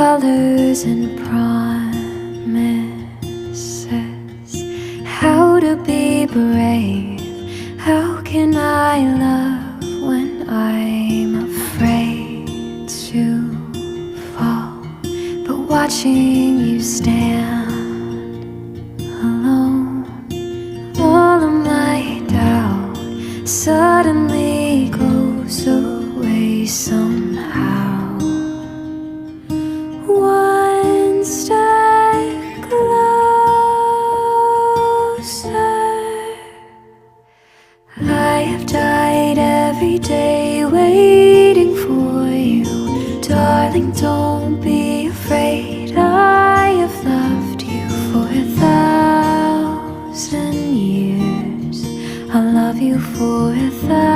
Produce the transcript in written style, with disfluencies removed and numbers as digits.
colors and promises. How to be brave, how can I love when I'm afraid to fall? But watching you stand alone, all of my doubt suddenly goes away somehow. One step closer. I have died every day waiting for you. Darling, don't be afraid. I have loved you for 1,000 years. I'll love you for 1,000